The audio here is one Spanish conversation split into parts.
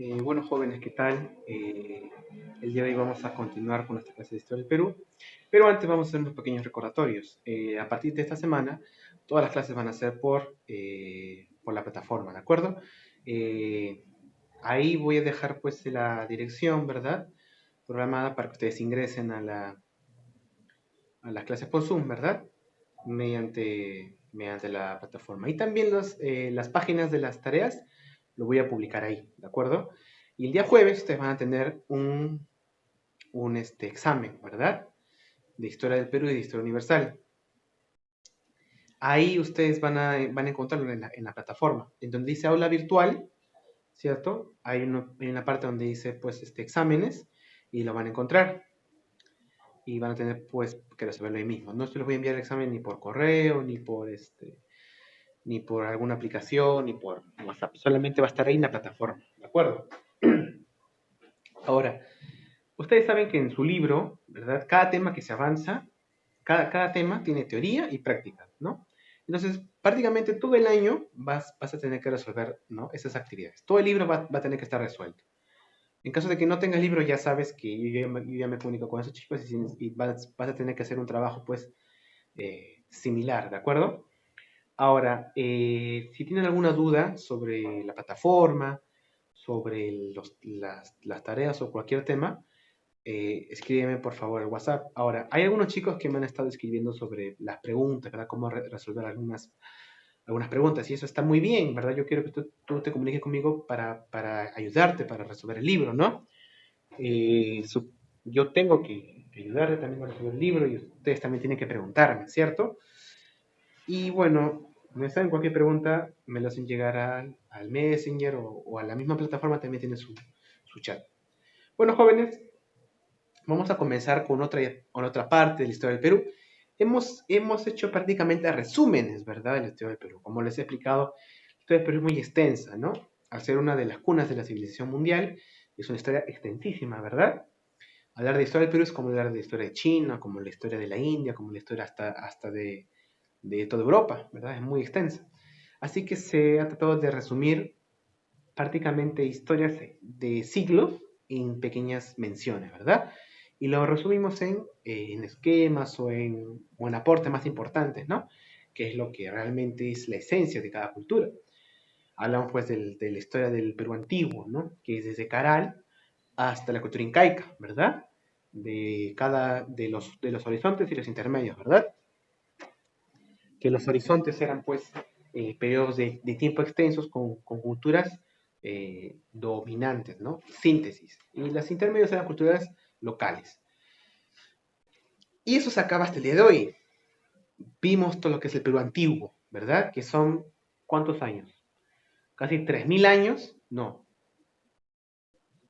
Bueno, jóvenes, ¿qué tal? El día de hoy vamos a continuar con nuestra clase de Historia del Perú, pero antes vamos a hacer unos pequeños recordatorios. A partir de esta semana, todas las clases van a ser por la plataforma, ¿de acuerdo? Eh, Ahí voy a dejar pues la dirección, ¿verdad? Programada para que ustedes ingresen a las clases por Zoom, ¿verdad? Mediante la plataforma. Y también las páginas de las tareas lo voy a publicar ahí, ¿de acuerdo? Y el día jueves ustedes van a tener un examen, ¿verdad? De Historia del Perú y de Historia Universal. Ahí ustedes van a encontrarlo en la plataforma. En donde dice aula virtual, ¿cierto? Hay una parte donde dice, pues, exámenes y lo van a encontrar. Y van a tener, pues, que resolverlo ahí mismo. No se los voy a enviar el examen ni por correo, ni por alguna aplicación, ni por WhatsApp. Solamente va a estar ahí en la plataforma, ¿de acuerdo? Ahora, ustedes saben que en su libro, ¿verdad? Cada tema que se avanza, cada tema tiene teoría y práctica, ¿no? Entonces, prácticamente todo el año vas a tener que resolver, ¿no? Esas actividades. Todo el libro va a tener que estar resuelto. En caso de que no tengas libro, ya sabes que yo ya me comunico con esos chicos y vas a tener que hacer un trabajo, pues, similar, ¿de acuerdo? Ahora, si tienen alguna duda sobre la plataforma, sobre las tareas o cualquier tema, escríbeme por favor al WhatsApp. Ahora, hay algunos chicos que me han estado escribiendo sobre las preguntas, ¿verdad? Cómo resolver algunas preguntas, y eso está muy bien, ¿verdad? Yo quiero que tú te comuniques conmigo para ayudarte, para resolver el libro, ¿no? Eh, su- yo tengo que ayudarte también a resolver el libro y ustedes también tienen que preguntarme, ¿cierto? Y bueno, me saben cualquier pregunta, me lo hacen llegar al Messenger o a la misma plataforma, también tiene su chat. Bueno, jóvenes, vamos a comenzar con otra parte de la historia del Perú. Hemos hecho prácticamente resúmenes, ¿verdad?, de la historia del Perú. Como les he explicado, la historia del Perú es muy extensa, ¿no? Al ser una de las cunas de la civilización mundial, es una historia extensísima, ¿verdad? Hablar de historia del Perú es como hablar de historia de China, como la historia de la India, como la historia hasta de toda Europa, ¿verdad? Es muy extensa. Así que se ha tratado de resumir prácticamente historias de siglos en pequeñas menciones, ¿verdad? Y lo resumimos en esquemas o en aportes más importantes, ¿no? Que es lo que realmente es la esencia de cada cultura. Hablamos pues de la historia del Perú antiguo, ¿no? Que es desde Caral hasta la cultura incaica, ¿verdad? De los horizontes y los intermedios, ¿verdad? Que los horizontes eran pues periodos de tiempo extensos con culturas dominantes, ¿no? Síntesis. Y las intermedias eran culturas locales. Y eso se acaba hasta el día de hoy. Vimos todo lo que es el Perú antiguo, ¿verdad? Que son, ¿cuántos años? ¿Casi 3.000 años? No.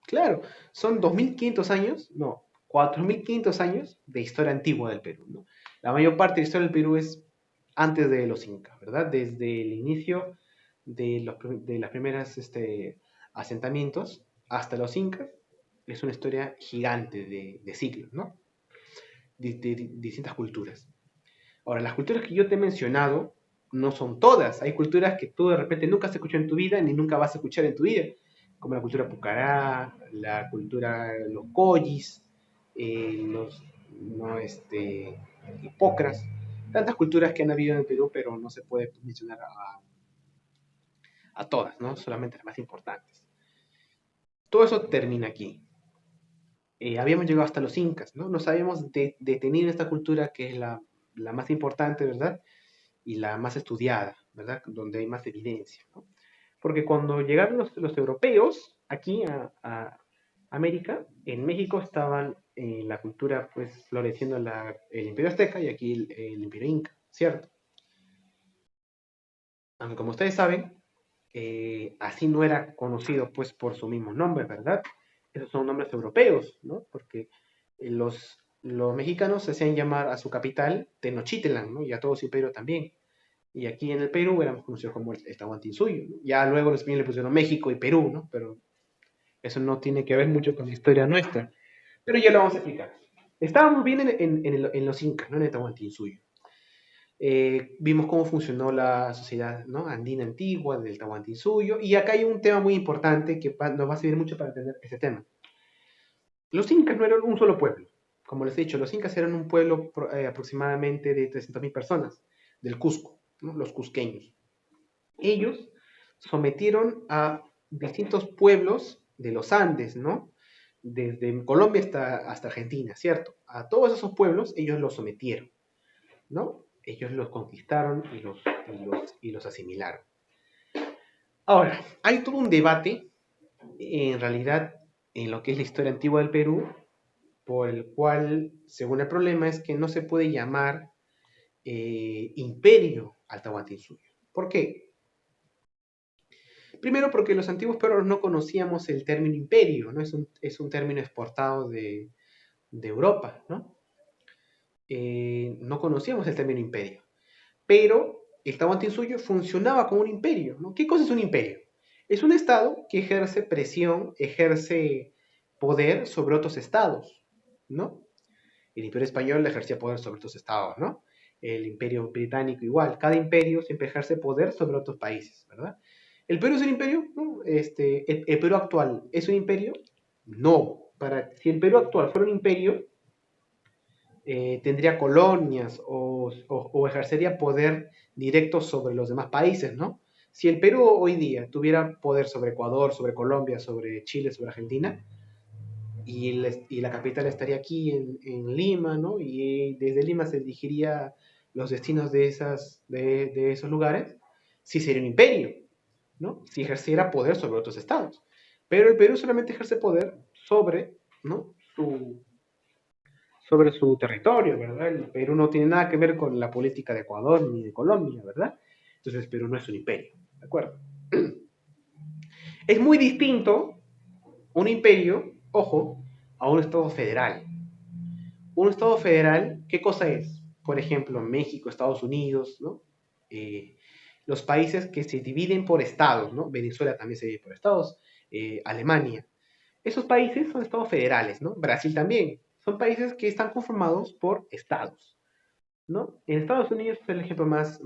Claro, son 2.500 años, no, 4.500 años de historia antigua del Perú, ¿no? La mayor parte de la historia del Perú es antes de los incas, ¿verdad? Desde el inicio de las primeras asentamientos hasta los incas, es una historia gigante de siglos, ¿no? De distintas culturas. Ahora, las culturas que yo te he mencionado no son todas. Hay culturas que tú de repente nunca has escuchado en tu vida ni nunca vas a escuchar en tu vida, como la cultura pucará, la cultura, los collis, los no, hipócras, tantas culturas que han habido en el Perú, pero no se puede mencionar a todas, ¿no? Solamente las más importantes. Todo eso termina aquí. Habíamos llegado hasta los incas, ¿no? Nos habíamos detenido en esta cultura que es la más importante, ¿verdad? Y la más estudiada, ¿verdad? Donde hay más evidencia, ¿no? Porque cuando llegaron los europeos aquí a América, en México estaban la cultura pues floreciendo el imperio azteca y aquí el imperio inca, ¿cierto? Aunque como ustedes saben, así no era conocido pues por su mismo nombre, ¿verdad? Esos son nombres europeos, ¿no? Porque los mexicanos se hacían llamar a su capital Tenochtitlan, ¿no? Y a todo su imperio también. Y aquí en el Perú éramos conocidos como el Tahuantinsuyo, ¿no? Ya luego los españoles le pusieron México y Perú, ¿no? Pero eso no tiene que ver mucho con la historia nuestra. Pero ya lo vamos a explicar. Estábamos bien en los incas, no en el Tahuantinsuyo. Vimos cómo funcionó la sociedad, ¿no? Andina antigua, del Tahuantinsuyo, y acá hay un tema muy importante que nos va a servir mucho para entender este tema. Los incas no eran un solo pueblo. Como les he dicho, los incas eran un pueblo aproximadamente de 300.000 personas, del Cusco, ¿no? Los cusqueños. Ellos sometieron a distintos pueblos de los Andes, ¿no? Desde Colombia hasta Argentina, ¿cierto? A todos esos pueblos ellos los sometieron, ¿no? Ellos los conquistaron y los asimilaron. Ahora, hay todo un debate, en realidad, en lo que es la historia antigua del Perú, por el cual, según el problema, es que no se puede llamar imperio al Tahuantinsuyo. ¿Por qué? Primero porque los antiguos peruanos no conocíamos el término imperio, ¿no? Es un término exportado de Europa, ¿no? No conocíamos el término imperio. Pero el Tahuantinsuyo funcionaba como un imperio, ¿no? ¿Qué cosa es un imperio? Es un estado que ejerce presión, ejerce poder sobre otros estados, ¿no? El imperio español ejercía poder sobre otros estados, ¿no? El imperio británico igual. Cada imperio siempre ejerce poder sobre otros países, ¿verdad? ¿El Perú es un imperio? No. ¿El Perú actual es un imperio? No. Si el Perú actual fuera un imperio, tendría colonias o ejercería poder directo sobre los demás países, ¿no? Si el Perú hoy día tuviera poder sobre Ecuador, sobre Colombia, sobre Chile, sobre Argentina, y la capital estaría aquí en Lima, ¿no? Y desde Lima se dirigiría los destinos de esos lugares, sí sería un imperio, ¿no? Si ejerciera poder sobre otros estados. Pero el Perú solamente ejerce poder sobre, ¿no? Sobre su territorio, ¿verdad? El Perú no tiene nada que ver con la política de Ecuador ni de Colombia, ¿verdad? Entonces Perú no es un imperio, ¿de acuerdo? Es muy distinto un imperio, ojo, a un estado federal. Un estado federal, ¿qué cosa es? Por ejemplo, México, Estados Unidos, ¿no? Eh, los países que se dividen por estados, ¿no? Venezuela también se divide por estados, Alemania. Esos países son estados federales, ¿no? Brasil también. Son países que están conformados por estados, ¿no? En Estados Unidos es el ejemplo más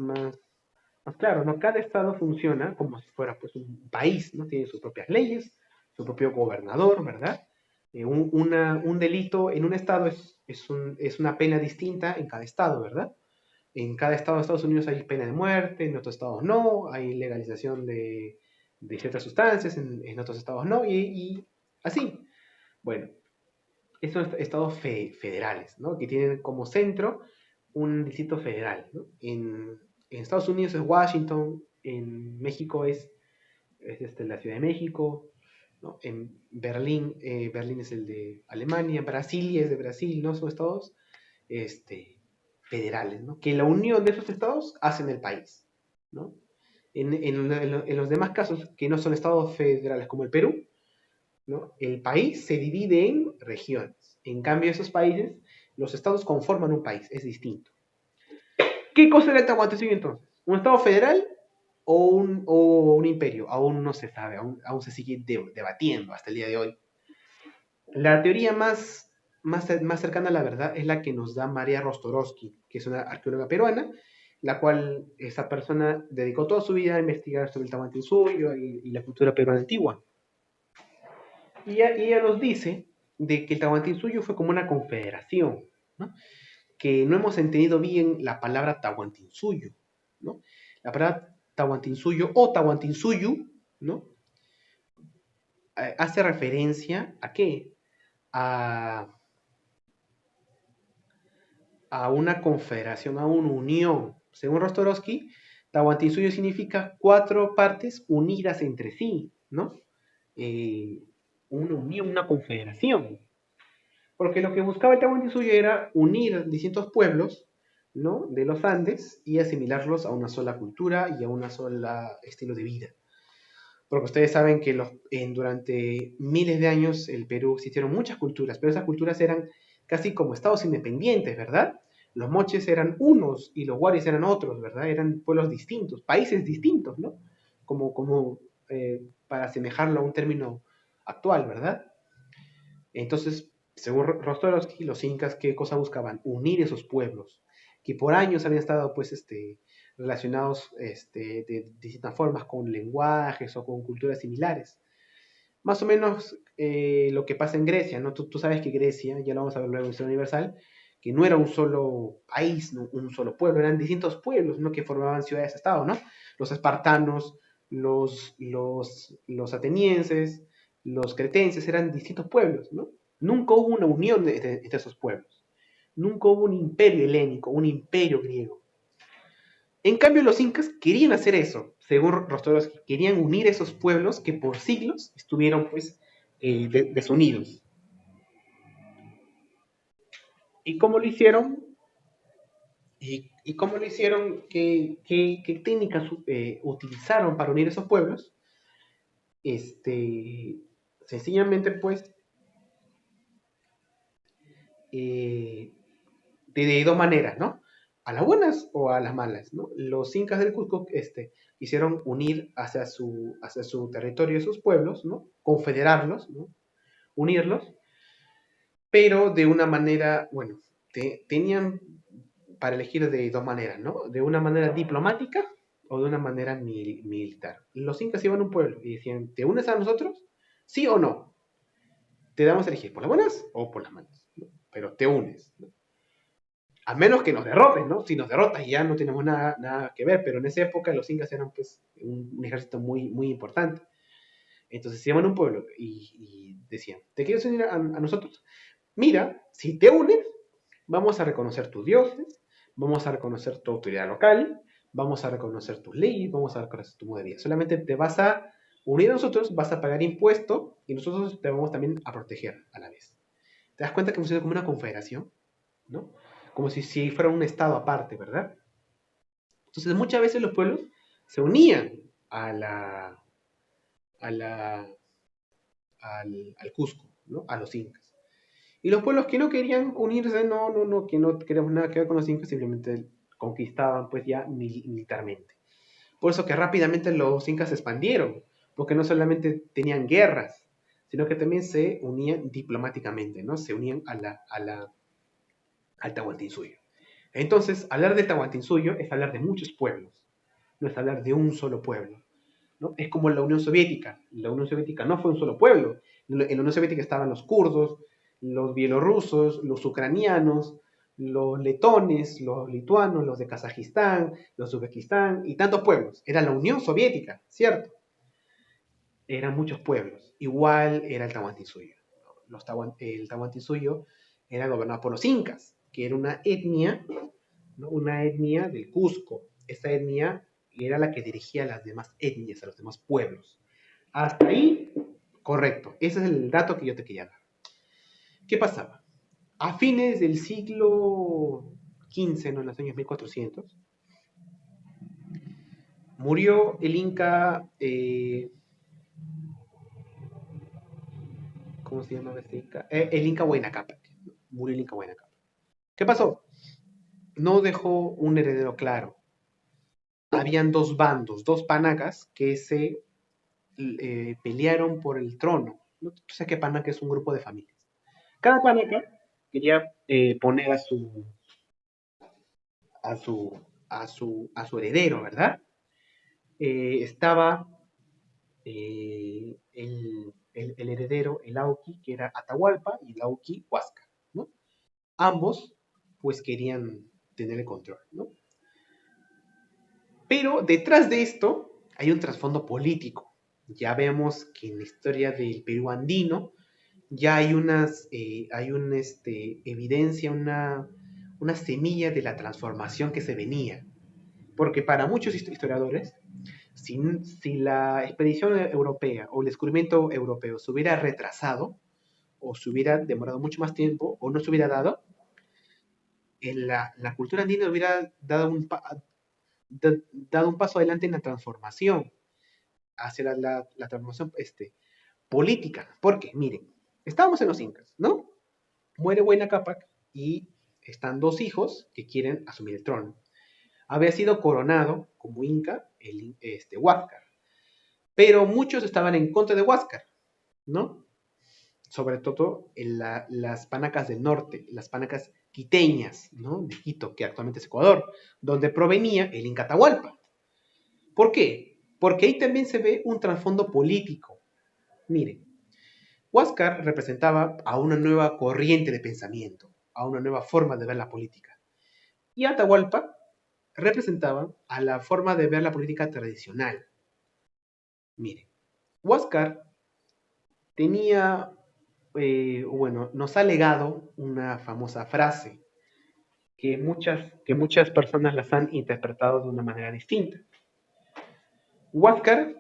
claro, ¿no? Cada estado funciona como si fuera pues un país, ¿no? Tiene sus propias leyes, su propio gobernador, ¿verdad? Un delito en un estado es una pena distinta en cada estado, ¿verdad? En cada estado de Estados Unidos hay pena de muerte, en otros estados no, hay legalización de ciertas sustancias, en otros estados no, y así. Bueno, estos estados federales, ¿no? Que tienen como centro un distrito federal, ¿no? En Estados Unidos es Washington, en México es la Ciudad de México, ¿no? En Berlín, Berlín es el de Alemania, Brasilia es de Brasil, ¿no? Son estados federales, ¿no? Que la unión de esos estados hacen el país, ¿no? En los demás casos que no son estados federales como el Perú, ¿no? El país se divide en regiones. En cambio, esos países, los estados conforman un país, es distinto. ¿Qué cosa era el Tahuantinsuyo entonces? ¿Un estado federal o un imperio? Aún no se sabe, aún se sigue debatiendo hasta el día de hoy. La teoría más cercana a la verdad es la que nos da María Rostorowski, que es una arqueóloga peruana, la cual esa persona dedicó toda su vida a investigar sobre el Tahuantinsuyo y la cultura peruana antigua. Y ella nos dice de que el Tahuantinsuyo fue como una confederación, ¿no? Que no hemos entendido bien la palabra Tahuantinsuyo, ¿no? La palabra Tahuantinsuyo o Tahuantinsuyu, ¿no? Hace referencia a qué? A, a una confederación, a una unión. Según Rostorowski, Tahuantinsuyo significa 4 partes unidas entre sí, ¿no? Eh, una unión, una confederación. Porque lo que buscaba el Tahuantinsuyo era unir distintos pueblos, ¿no? De los Andes y asimilarlos a una sola cultura y a una sola estilo de vida. Porque ustedes saben que durante miles de años el Perú existieron muchas culturas, pero esas culturas eran casi como estados independientes, ¿verdad? Los moches eran unos y los guaris eran otros, ¿verdad? Eran pueblos distintos, países distintos, ¿no? Para asemejarlo a un término actual, ¿verdad? Entonces, según Rostorowski, los incas, ¿qué cosa buscaban? Unir esos pueblos. que por años habían estado pues relacionados de distintas formas con lenguajes o con culturas similares. Más o menos lo que pasa en Grecia, ¿no? Tú sabes que Grecia, ya lo vamos a ver luego en Historia Universal, que no era un solo país, ¿no? Un solo pueblo, eran distintos pueblos, ¿no? Que formaban ciudades-estado, ¿no? Los espartanos, los atenienses, los cretenses, eran distintos pueblos, ¿no? Nunca hubo una unión entre esos pueblos. Nunca hubo un imperio helénico, un imperio griego. En cambio, los incas querían hacer eso, según Rostrovsky, querían unir esos pueblos que por siglos estuvieron pues desunidos. ¿Y cómo lo hicieron? ¿Y cómo lo hicieron? ¿Qué técnicas utilizaron para unir esos pueblos? Sencillamente pues eh, de dos maneras, ¿no? A las buenas o a las malas, ¿no? Los incas del Cusco quisieron unir hacia su territorio sus pueblos, ¿no? Confederarlos, ¿no? Unirlos, pero de una manera, bueno, tenían para elegir de dos maneras, ¿no? De una manera diplomática o de una manera militar. Los incas iban a un pueblo y decían, ¿te unes a nosotros? ¿Sí o no? Te damos a elegir por las buenas o por las malas, ¿no? Pero te unes, ¿no? A menos que nos derroten, ¿no? Si nos derrotas ya no tenemos nada que ver, pero en esa época los incas eran pues un ejército muy importante. Entonces se llaman un pueblo y decían, ¿te quieres unir a nosotros? Mira, si te unes, vamos a reconocer tus dioses, vamos a reconocer tu autoridad local, vamos a reconocer tus leyes, vamos a reconocer tu modo de vida. Solamente te vas a unir a nosotros, vas a pagar impuesto y nosotros te vamos también a proteger a la vez. ¿Te das cuenta que funciona como una confederación? ¿No? Como si fuera un estado aparte, ¿verdad? Entonces muchas veces los pueblos se unían a la, a la, al Cusco, ¿no? A los incas. Y los pueblos que no querían unirse, no, que no queríamos nada que ver con los incas, simplemente conquistaban pues ya militarmente. Por eso que rápidamente los incas se expandieron, porque no solamente tenían guerras, sino que también se unían diplomáticamente, ¿no? Se unían al Tahuantinsuyo. Entonces, hablar del Tahuantinsuyo es hablar de muchos pueblos, no es hablar de un solo pueblo, ¿no? Es como la Unión Soviética. La Unión Soviética no fue un solo pueblo. En la Unión Soviética estaban los kurdos, los bielorrusos, los ucranianos, los letones, los lituanos, los de Kazajistán, los de Uzbekistán y tantos pueblos. Era la Unión Soviética, ¿cierto? Eran muchos pueblos. Igual era el Tahuantinsuyo. El Tahuantinsuyo era gobernado por los incas, que era una etnia, ¿no? Una etnia del Cusco. Esa etnia era la que dirigía a las demás etnias, a los demás pueblos. Hasta ahí, correcto. Ese es el dato que yo te quería dar. ¿Qué pasaba? A fines del siglo XV, ¿no? En los años 1400, murió el Inca, ¿cómo se llama este Inca? El Inca Huayna Cápac. Murió el Inca Huayna Cápac. ¿Qué pasó? No dejó un heredero claro. Habían dos bandos, dos panacas que se pelearon por el trono. ¿No? Tú sabes que panaca es un grupo de familias. Cada panaca quería poner a su, a su heredero, ¿verdad? Estaba el heredero, el Auqui, que era Atahualpa, y el Auqui Huáscar, ¿no? Ambos, pues, querían tener el control, ¿no? Pero detrás de esto hay un trasfondo político. Ya vemos que en la historia del Perú andino ya hay una evidencia, una semilla de la transformación que se venía. Porque para muchos historiadores, si la expedición europea o el descubrimiento europeo se hubiera retrasado, o se hubiera demorado mucho más tiempo, o no se hubiera dado, la cultura andina hubiera dado un paso adelante en la transformación, hacia la transformación política. Porque, miren, estábamos en los incas, ¿no? Muere Huayna Cápac y están dos hijos que quieren asumir el trono. Había sido coronado como inca Huáscar, pero muchos estaban en contra de Huáscar, ¿no? Sobre todo en las panacas del norte, las panacas quiteñas, ¿no? De Quito, que actualmente es Ecuador, donde provenía el Inca Atahualpa. ¿Por qué? Porque ahí también se ve un trasfondo político. Miren, Huáscar representaba a una nueva corriente de pensamiento, a una nueva forma de ver la política. Y Atahualpa representaba a la forma de ver la política tradicional. Miren, Huáscar tenía, bueno, nos ha legado una famosa frase que muchas personas las han interpretado de una manera distinta. Huáscar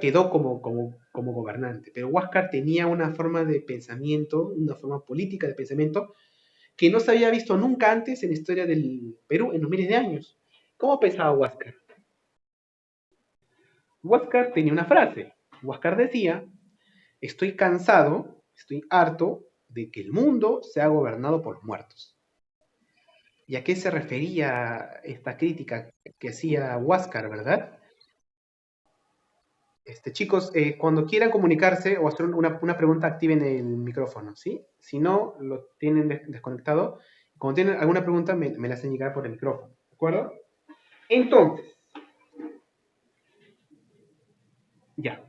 quedó como gobernante, pero Huáscar tenía una forma de pensamiento, una forma política de pensamiento que no se había visto nunca antes en la historia del Perú en los miles de años. ¿Cómo pensaba Huáscar? Huáscar tenía una frase. Huáscar decía, estoy cansado, estoy harto de que el mundo sea gobernado por los muertos. ¿Y a qué se refería esta crítica que hacía Huáscar, verdad? Chicos, cuando quieran comunicarse o hacer una pregunta, activen el micrófono, ¿sí? Si no, lo tienen desconectado. Cuando tienen alguna pregunta, me la hacen llegar por el micrófono, ¿de acuerdo? Entonces,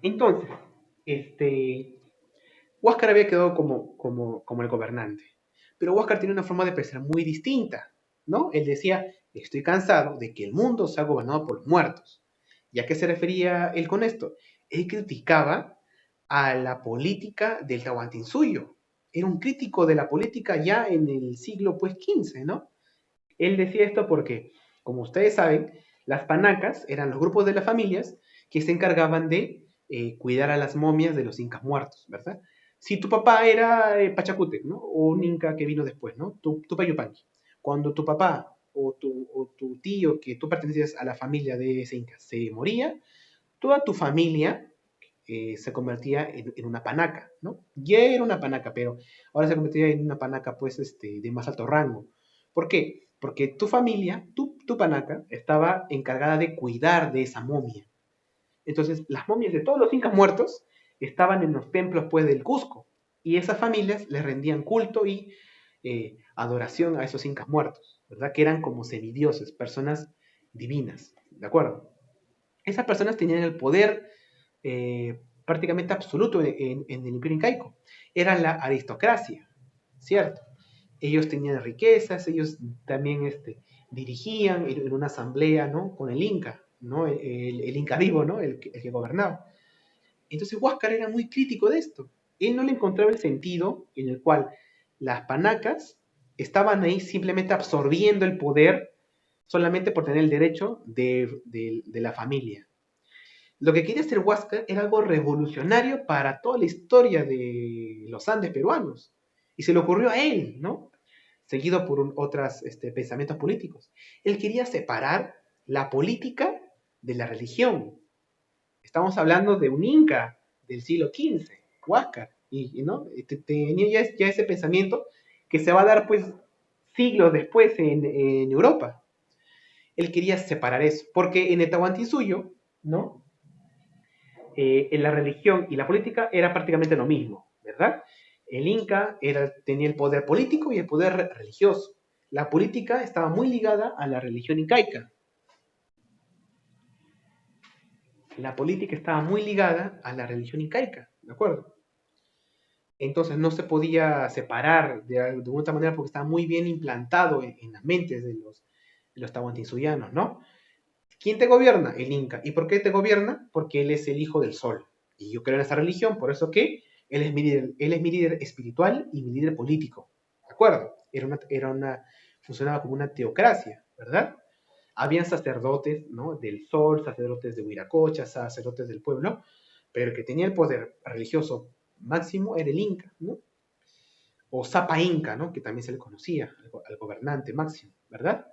entonces, este, Huáscar había quedado como el gobernante, pero Huáscar tiene una forma de pensar muy distinta, ¿no? Él decía, estoy cansado de que el mundo sea gobernado por los muertos. ¿Y a qué se refería él con esto? Él criticaba a la política del Tahuantinsuyo. Era un crítico de la política ya en el siglo pues XV, ¿no? Él decía esto porque, como ustedes saben, las panacas eran los grupos de las familias que se encargaban de cuidar a las momias de los incas muertos, ¿verdad? Si tu papá era Pachacútec, ¿no? O un inca que vino después, ¿no? Tu Payupanqui. Cuando tu papá o tu tío, que tú pertenecías a la familia de ese inca, se moría, toda tu familia se convertía en una panaca, ¿no? Ya era una panaca, pero ahora se convertía en una panaca, pues, de más alto rango. ¿Por qué? Porque tu familia, tu panaca, estaba encargada de cuidar de esa momia. Entonces, las momias de todos los incas muertos estaban en los templos, pues, del Cusco. Y esas familias les rendían culto y adoración a esos incas muertos, ¿verdad? Que eran como semidioses, personas divinas, ¿de acuerdo? Esas personas tenían el poder prácticamente absoluto en el imperio incaico. Era la aristocracia, ¿cierto? Ellos tenían riquezas, ellos también dirigían en una asamblea, ¿no? Con el Inca, ¿no? El Inca vivo, ¿no? El que gobernaba. Entonces Huáscar era muy crítico de esto. Él no le encontraba el sentido en el cual las panacas estaban ahí simplemente absorbiendo el poder solamente por tener el derecho de la familia. Lo que quería hacer Huáscar era algo revolucionario para toda la historia de los Andes peruanos. Y se le ocurrió a él, ¿no? Seguido por otros pensamientos políticos. Él quería separar la política de la religión. Estamos hablando de un inca del siglo XV, Huáscar, ¿no? Tenía ya ese pensamiento que se va a dar pues siglos después en Europa. Él quería separar eso, porque en el Tahuantinsuyo, ¿no? En la religión y la política era prácticamente lo mismo, ¿verdad? El Inca tenía el poder político y el poder religioso. La política estaba muy ligada a la religión incaica. La política estaba muy ligada a la religión incaica, ¿de acuerdo? Entonces no se podía separar de otra manera porque estaba muy bien implantado en las mentes de los tahuantinsuyanos, ¿no? ¿Quién te gobierna? El Inca. ¿Y por qué te gobierna? Porque él es el hijo del sol. Y yo creo en esa religión, por eso que él es mi líder espiritual y mi líder político. ¿De acuerdo? Funcionaba como una teocracia, ¿verdad? Habían sacerdotes, ¿no? Del sol, sacerdotes de Huiracocha, sacerdotes del pueblo, pero el que tenía el poder religioso máximo era el Inca, ¿no? O Zapa Inca, ¿no? Que también se le conocía al gobernante máximo, ¿verdad?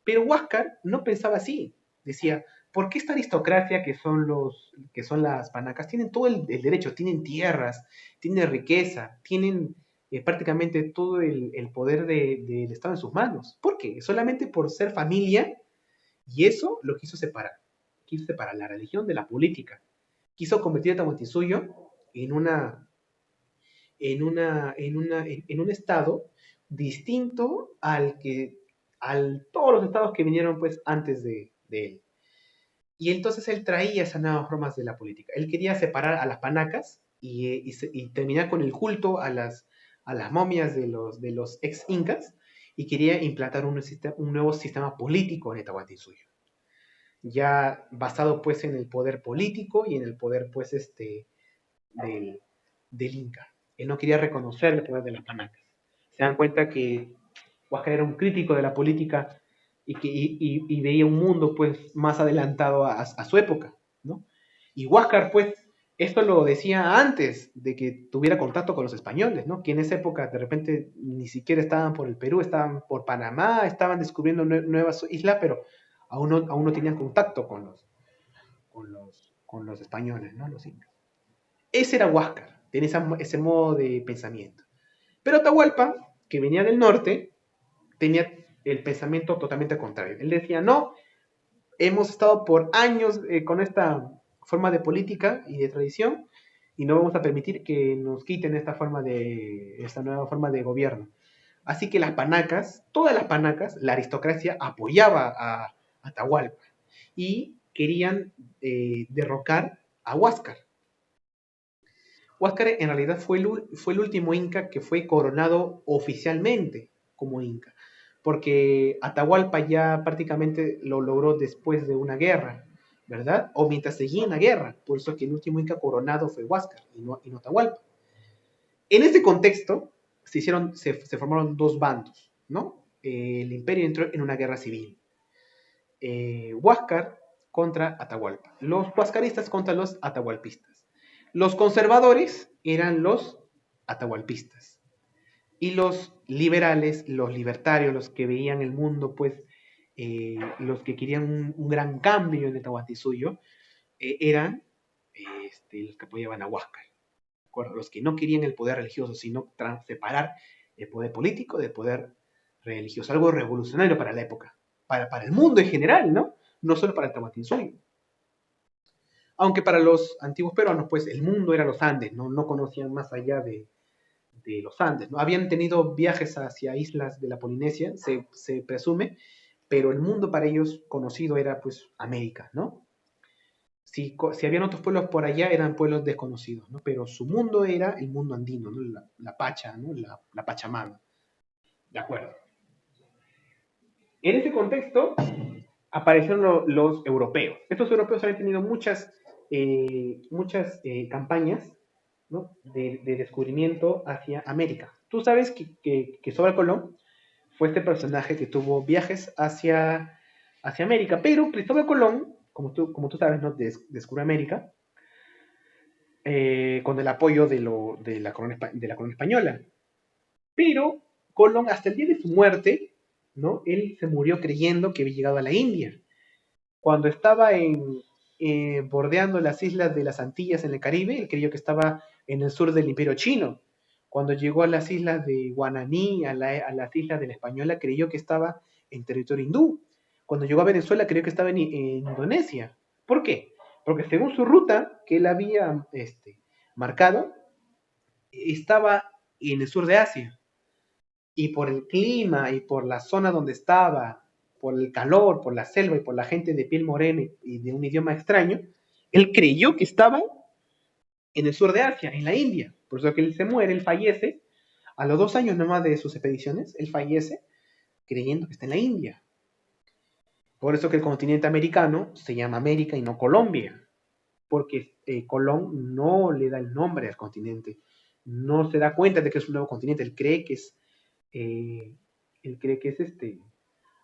Pero Huáscar no pensaba así. Decía, ¿por qué esta aristocracia que son las panacas tienen todo el derecho, tienen tierras, tienen riqueza, tienen prácticamente todo el poder del Estado en sus manos? ¿Por qué? Solamente por ser familia, y eso lo quiso separar. Quiso separar la religión de la política. Quiso convertir a Tahuantinsuyo en un estado distinto todos los estados que vinieron pues antes de él. Y entonces él traía esas nuevas formas de la política. Él quería separar a las panacas y terminar con el culto a las momias de los ex incas y quería implantar un nuevo sistema político en Tahuantinsuyo, ya basado pues en el poder político y en el poder pues del, del Inca. Él no quería reconocer el poder de las panacas. Se dan cuenta que Huáscar era un crítico de la política y veía un mundo pues más adelantado a su época, ¿no? Y Huáscar pues esto lo decía antes de que tuviera contacto con los españoles, ¿no? Que en esa época de repente ni siquiera estaban por el Perú, estaban por Panamá, estaban descubriendo nuevas islas, pero aún no tenían contacto con los españoles, ¿no? Los incas. Ese era Huáscar, tenía ese modo de pensamiento. Pero Atahualpa, que venía del norte, tenía el pensamiento totalmente contrario. Él decía, no, hemos estado por años con esta forma de política y de tradición y no vamos a permitir que nos quiten esta nueva forma de gobierno. Así que las panacas, todas las panacas, la aristocracia apoyaba a Atahualpa y querían derrocar a Huáscar. Huáscar en realidad fue el último inca que fue coronado oficialmente como inca, porque Atahualpa ya prácticamente lo logró después de una guerra, ¿verdad? O mientras seguía en la guerra, por eso que el último inca coronado fue Huáscar y no Atahualpa. En este contexto se formaron dos bandos, ¿no? El imperio entró en una guerra civil. Huáscar contra Atahualpa, los huascaristas contra los atahualpistas. Los conservadores eran los atahualpistas y los liberales, los libertarios, los que veían el mundo, pues, los que querían un gran cambio en el Tahuantinsuyo, eran los que apoyaban a Huáscar. Los que no querían el poder religioso, sino separar el poder político del poder religioso, algo revolucionario para la época, para el mundo en general, ¿no? No solo para el Tahuantinsuyo. Aunque para los antiguos peruanos, pues el mundo era los Andes, ¿no? No conocían más allá de los Andes, ¿no? Habían tenido viajes hacia islas de la Polinesia, se presume, pero el mundo para ellos conocido era pues América, ¿no? Si habían otros pueblos por allá eran pueblos desconocidos, ¿no? Pero su mundo era el mundo andino, ¿no? La Pacha, ¿no? La Pachamama. De acuerdo. En ese contexto aparecieron los europeos. Estos europeos habían tenido muchas campañas, ¿no? de descubrimiento hacia América. Tú sabes que Cristóbal Colón fue este personaje que tuvo viajes hacia América, pero Cristóbal Colón, como tú sabes, ¿no? Descubre América con el apoyo de la corona española. Pero Colón, hasta el día de su muerte, ¿no? Él se murió creyendo que había llegado a la India. Cuando estaba bordeando las islas de las Antillas en el Caribe, él creyó que estaba en el sur del Imperio Chino. Cuando llegó a las islas de Guananí, a las islas de la Española, creyó que estaba en territorio hindú. Cuando llegó a Venezuela, creyó que estaba en Indonesia. ¿Por qué? Porque según su ruta que él había marcado, estaba en el sur de Asia. Y por el clima y por la zona donde estaba, por el calor, por la selva y por la gente de piel morena y de un idioma extraño, él creyó que estaba en el sur de Asia, en la India. Por eso que él se muere, él fallece. A los 2 años nomás de sus expediciones, él fallece creyendo que está en la India. Por eso que el continente americano se llama América y no Colombia. Porque Colón no le da el nombre al continente. No se da cuenta de que es un nuevo continente. Él cree que es eh,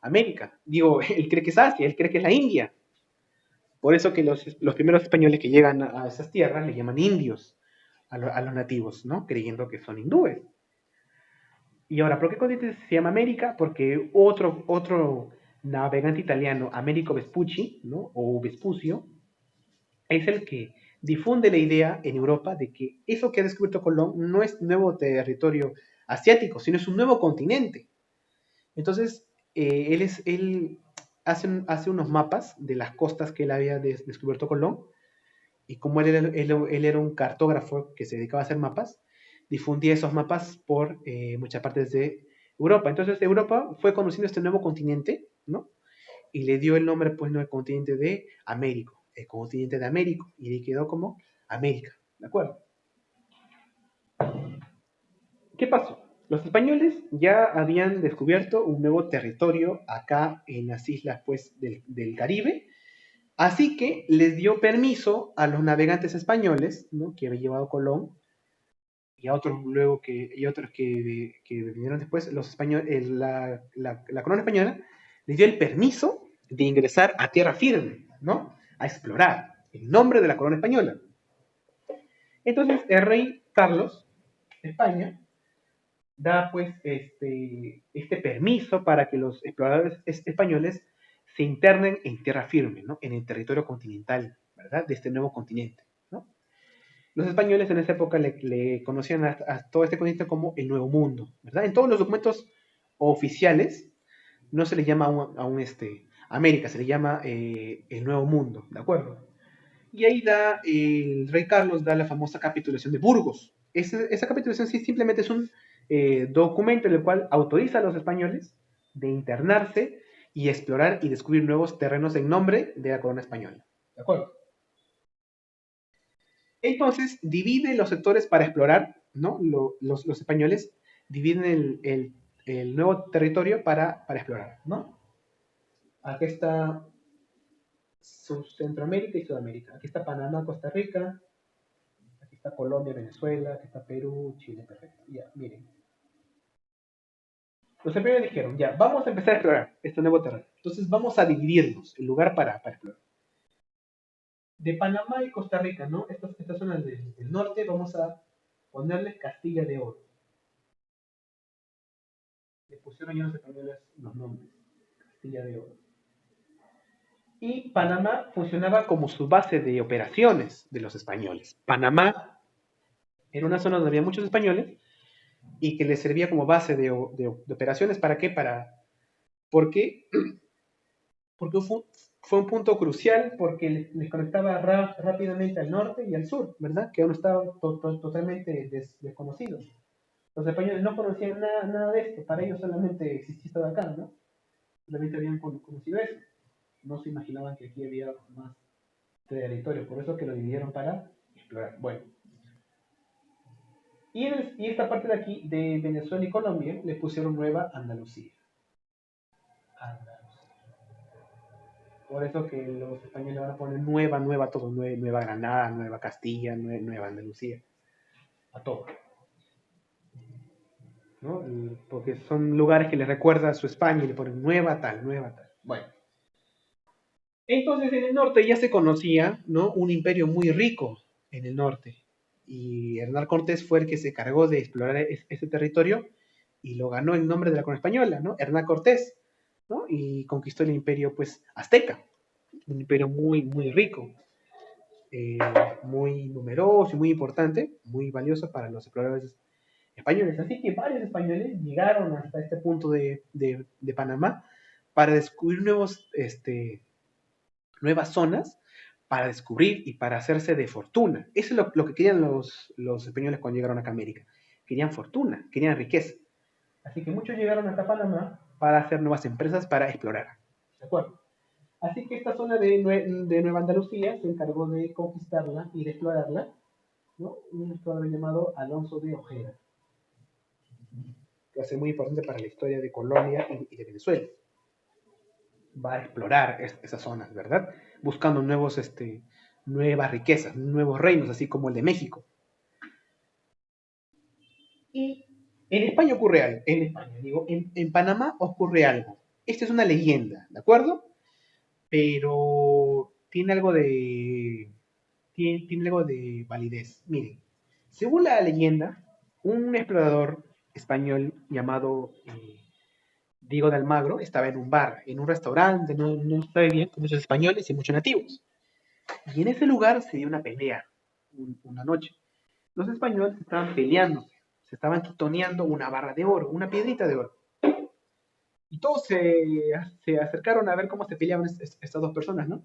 América. Digo, él cree que es Asia, él cree que es la India. Por eso que los primeros españoles que llegan a esas tierras le llaman indios a los nativos, ¿no? Creyendo que son hindúes. Y ahora, ¿por qué continente se llama América? Porque otro navegante italiano, Americo Vespucci, ¿no? O Vespucio, es el que difunde la idea en Europa de que eso que ha descubierto Colón no es nuevo territorio asiático, sino es un nuevo continente. Entonces, él hace unos mapas de las costas que él había descubierto Colón, y como él era un cartógrafo que se dedicaba a hacer mapas, difundía esos mapas por muchas partes de Europa. Entonces Europa fue conociendo este nuevo continente, ¿no? Y le dio el nombre, pues, no el continente de Américo, el continente de Américo, y le quedó como América, ¿de acuerdo? ¿Qué pasó? Los españoles ya habían descubierto un nuevo territorio acá en las islas, pues, del Caribe, así que les dio permiso a los navegantes españoles, ¿no? Que había llevado Colón, y a otros luego y otros que vinieron después, los españoles, la corona española les dio el permiso de ingresar a tierra firme, ¿no? A explorar, en nombre de la corona española. Entonces el rey Carlos de España da pues este permiso para que los exploradores españoles se internen en tierra firme, ¿no? En el territorio continental, ¿verdad? De este nuevo continente, ¿no? Los españoles en esa época le conocían a todo este continente como el Nuevo Mundo, ¿verdad? En todos los documentos oficiales no se le llama América, se le llama el Nuevo Mundo, ¿de acuerdo? Y ahí el rey Carlos da la famosa capitulación de Burgos. Esa capitulación sí simplemente es un documento en el cual autoriza a los españoles de internarse y explorar y descubrir nuevos terrenos en nombre de la corona española. ¿De acuerdo? Entonces, divide los sectores para explorar, ¿no? Los españoles dividen el nuevo territorio para explorar, ¿no? Aquí está Centroamérica y Sudamérica. Aquí está Panamá, Costa Rica. Aquí está Colombia, Venezuela. Aquí está Perú, Chile, perfecto. Ya, miren. Los españoles dijeron, ya, vamos a empezar a explorar este nuevo terreno. Entonces vamos a dividirnos el lugar para explorar. De Panamá y Costa Rica, ¿no? Estas zonas del norte, vamos a ponerle Castilla de Oro. Le pusieron ya los españoles los nombres. Castilla de Oro. Y Panamá funcionaba como su base de operaciones de los españoles. Panamá era una zona donde había muchos españoles y que les servía como base de operaciones. ¿Para qué? Porque, porque fue un punto crucial porque les conectaba rápidamente al norte y al sur, ¿verdad? Que aún estaban totalmente desconocidos. Los españoles no conocían nada de esto, para ellos solamente existía esto de acá, ¿no? Solamente habían conocido eso. No se imaginaban que aquí había más territorio, por eso que lo dividieron para explorar. Bueno, y esta parte de aquí, de Venezuela y Colombia, le pusieron Nueva Andalucía. Andalucía. Por eso que los españoles van a poner nueva todo, Nueva Granada, Nueva Castilla, Nueva Andalucía, a todo. ¿No? Porque son lugares que le recuerdan a su España y le ponen nueva tal, nueva tal. Bueno. Entonces en el norte ya se conocía, ¿no? Un imperio muy rico en el norte. Y Hernán Cortés fue el que se cargó de explorar ese territorio y lo ganó en nombre de la corona española, ¿no? Hernán Cortés, ¿no? Y conquistó el imperio, pues, azteca. Un imperio muy rico, eh, muy numeroso y muy importante, muy valioso para los exploradores españoles. Así que varios españoles llegaron hasta este punto de Panamá para descubrir nuevas zonas para descubrir y para hacerse de fortuna. Eso es lo que querían los españoles cuando llegaron acá a América. Querían fortuna, querían riqueza. Así que muchos llegaron hasta Panamá para hacer nuevas empresas para explorar. ¿De acuerdo? Así que esta zona de Nueva Andalucía se encargó de conquistarla y de explorarla, ¿no? Un explorador llamado Alonso de Ojeda, que va a ser muy importante para la historia de Colombia y de Venezuela. Va a explorar esas zonas, ¿verdad? Buscando nuevas riquezas, nuevos reinos, así como el de México. Y en España ocurre algo, en Panamá ocurre algo. Esta es una leyenda, ¿de acuerdo? Pero tiene algo de validez. Miren, según la leyenda, un explorador español llamado Diego de Almagro estaba en un bar, en un restaurante, no sabe bien, con muchos españoles y muchos nativos. Y en ese lugar se dio una pelea, una noche. Los españoles estaban peleándose, se estaban quitoneando una barra de oro, una piedrita de oro. Y todos se acercaron a ver cómo se peleaban estas dos personas, ¿no?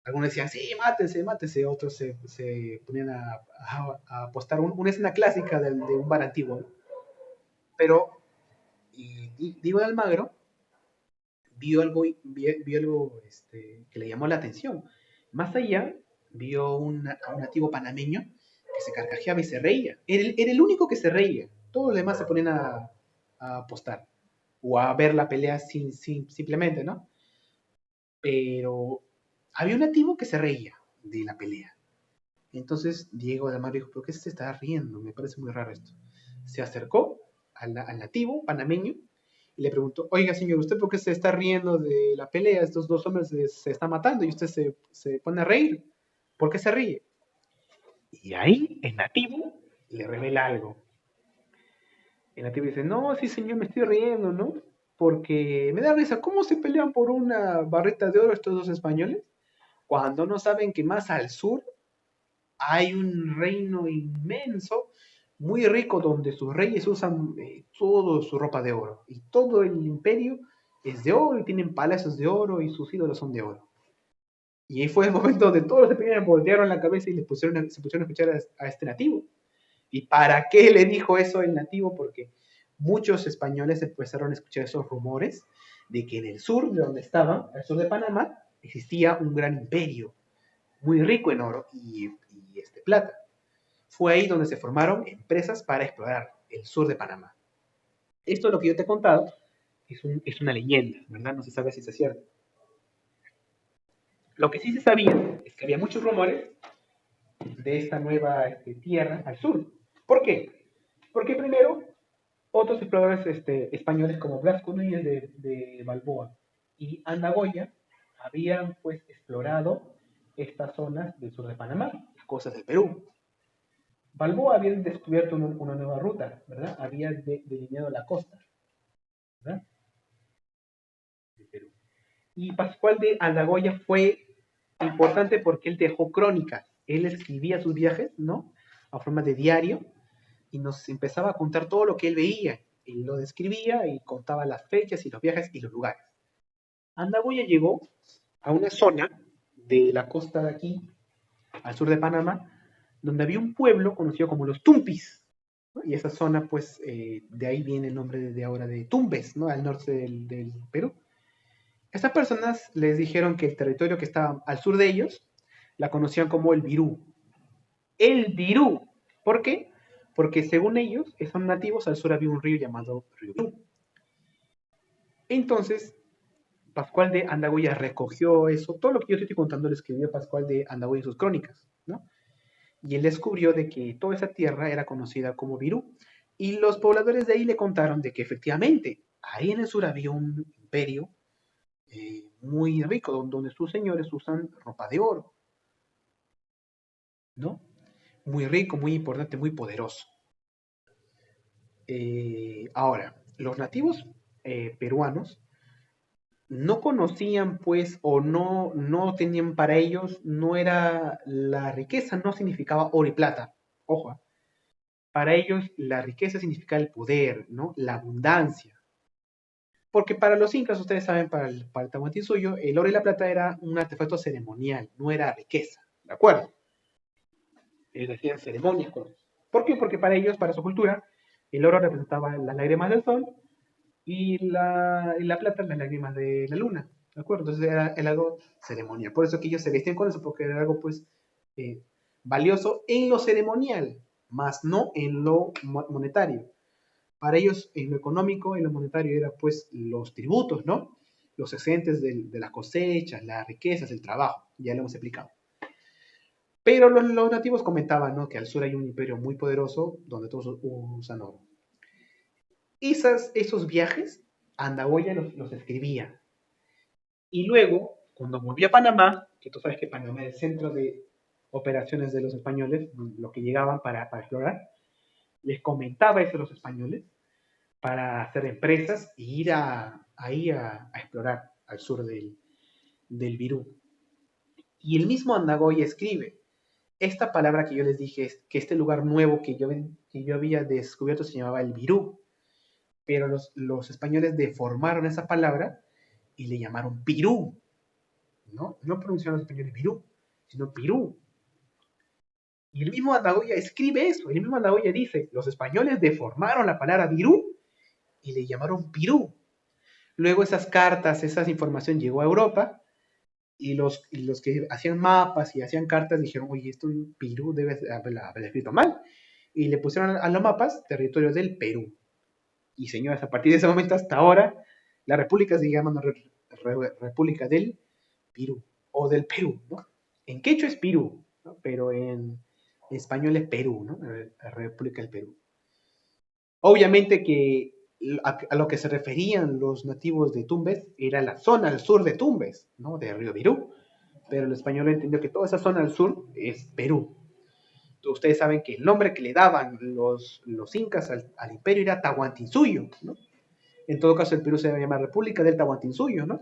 Algunos decían, sí, mátese, mátese. Otros se ponían a apostar una escena clásica de un bar antiguo, ¿no? Pero Diego de Almagro vio algo que le llamó la atención. Más allá, vio a un nativo panameño que se carcajeaba y se reía. Era el único que se reía. Todos los demás se ponían a apostar o a ver la pelea simplemente, ¿no? Pero había un nativo que se reía de la pelea. Entonces Diego de Almagro dijo, ¿por qué se está riendo? Me parece muy raro esto. Se acercó al nativo panameño y le preguntó, oiga señor, ¿usted por qué se está riendo de la pelea? Estos dos hombres se están matando y usted se pone a reír. ¿Por qué se ríe? Y ahí el nativo le revela algo. El nativo dice, no, sí señor, me estoy riendo, ¿no? Porque me da risa, ¿cómo se pelean por una barrita de oro estos dos españoles? Cuando no saben que más al sur hay un reino inmenso, muy rico, donde sus reyes usan toda su ropa de oro. Y todo el imperio es de oro y tienen palacios de oro y sus ídolos son de oro. Y ahí fue el momento donde todos los españoles voltearon la cabeza y se pusieron a escuchar a este nativo. ¿Y para qué le dijo eso el nativo? Porque muchos españoles empezaron a escuchar esos rumores de que en el sur de donde estaban, al sur de Panamá, existía un gran imperio muy rico en oro y plata. Fue ahí donde se formaron empresas para explorar el sur de Panamá. Esto, lo que yo te he contado, es una leyenda, ¿verdad? No se sabe si es cierto. Lo que sí se sabía es que había muchos rumores de esta nueva tierra al sur. ¿Por qué? Porque primero, otros exploradores españoles como Blas Núñez de Balboa y Andagoya habían pues explorado estas zonas del sur de Panamá, las costas del Perú. Balboa había descubierto una nueva ruta, ¿verdad? Había delineado la costa, ¿verdad? De Perú. Y Pascual de Andagoya fue importante porque él dejó crónicas. Él escribía sus viajes, ¿no? A forma de diario y nos empezaba a contar todo lo que él veía. Él lo describía y contaba las fechas y los viajes y los lugares. Andagoya llegó a una zona de la costa de aquí, al sur de Panamá, donde había un pueblo conocido como los Tumpis, ¿no? Y esa zona, pues, de ahí viene el nombre de ahora de Tumbes, ¿no? Al norte del Perú. Estas personas les dijeron que el territorio que estaba al sur de ellos la conocían como el Virú. El Virú. ¿Por qué? Porque según ellos, son nativos, al sur había un río llamado Río Virú. Entonces, Pascual de Andagoya recogió eso, todo lo que yo te estoy contando lo escribió Pascual de Andagoya en sus crónicas, ¿no? Y él descubrió de que toda esa tierra era conocida como Virú. Y los pobladores de ahí le contaron de que efectivamente ahí en el sur había un imperio muy rico, donde sus señores usan ropa de oro, ¿no? Muy rico, muy importante, muy poderoso. Ahora, los nativos peruanos no conocían, pues, o no tenían para ellos, no era la riqueza, no significaba oro y plata. Ojo, para ellos la riqueza significaba el poder, ¿no? La abundancia. Porque para los incas, ustedes saben, para el Tahuantinsuyo, el oro y la plata era un artefacto ceremonial, no era riqueza, ¿de acuerdo? Ellos hacían ceremonias con eso. ¿Por qué? Porque para ellos, para su cultura, el oro representaba las lágrimas del sol y la plata las lágrimas de la luna, ¿de acuerdo? Entonces era algo ceremonial. Por eso que ellos se vestían con eso, porque era algo, pues, eh, valioso en lo ceremonial, más no en lo monetario. Para ellos, en lo económico, en lo monetario, era pues los tributos, ¿no? Los excedentes de las cosechas, las riquezas, el trabajo, ya lo hemos explicado. Pero los nativos comentaban, ¿no? Que al sur hay un imperio muy poderoso donde todos usan oro. Esos viajes, Andagoya los escribía. Y luego, cuando volvió a Panamá, que tú sabes que Panamá es el centro de operaciones de los españoles, lo que llegaban para explorar, les comentaba eso a los españoles para hacer empresas e ir ahí a explorar al sur del Virú. Y el mismo Andagoya escribe, esta palabra que yo les dije, es que este lugar nuevo que yo había descubierto se llamaba el Virú, pero los españoles deformaron esa palabra y le llamaron Pirú, ¿no? No pronunciaron los españoles Virú, sino Pirú. Y el mismo Andagoya escribe eso, el mismo Andagoya dice, los españoles deformaron la palabra Virú y le llamaron Pirú. Luego esas cartas, esa información llegó a Europa y los que hacían mapas y hacían cartas dijeron, oye, esto en Perú debe haber escrito mal. Y le pusieron a los mapas territorio del Perú. Y señores, a partir de ese momento hasta ahora, la república se llama República del Perú o del Perú, ¿no? En quechua es Perú, ¿no? Pero en español es Perú, ¿no? La República del Perú. Obviamente que a lo que se referían los nativos de Tumbes era la zona al sur de Tumbes, ¿no? De Río Virú. Pero el español entendió que toda esa zona al sur es Perú. Ustedes saben que el nombre que le daban los incas al imperio era Tahuantinsuyo, ¿no? En todo caso, el Perú se llama República del Tahuantinsuyo, ¿no?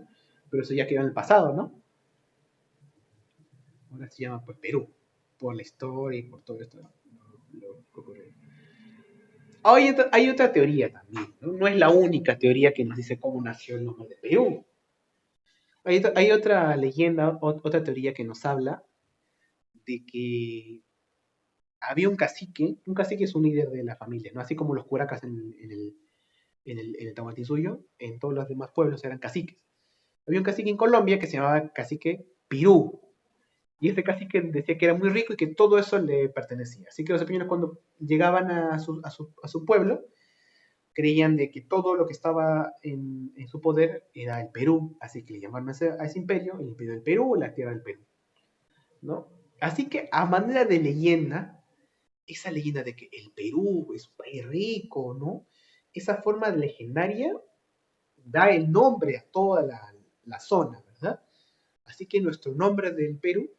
Pero eso ya quedó en el pasado, ¿no? Ahora se llama pues Perú, por la historia y por todo esto lo que ocurrió. Hay otra teoría también, ¿no? No es la única teoría que nos dice cómo nació el nombre de Perú. Hay otra leyenda, otra teoría que nos habla de que había un cacique es un líder de la familia, ¿no? Así como los curacas en el Tahuantinsuyo, en todos los demás pueblos eran caciques. Había un cacique en Colombia que se llamaba cacique Pirú, y ese cacique decía que era muy rico y que todo eso le pertenecía. Así que los españoles cuando llegaban a su pueblo, creían de que todo lo que estaba en su poder era el Perú, así que le llamaron a ese imperio el imperio del Perú, la tierra del Perú, ¿no? Así que a manera de leyenda, esa leyenda de que el Perú es un país rico, ¿no? Esa forma legendaria da el nombre a toda la zona, ¿verdad? Así que nuestro nombre del Perú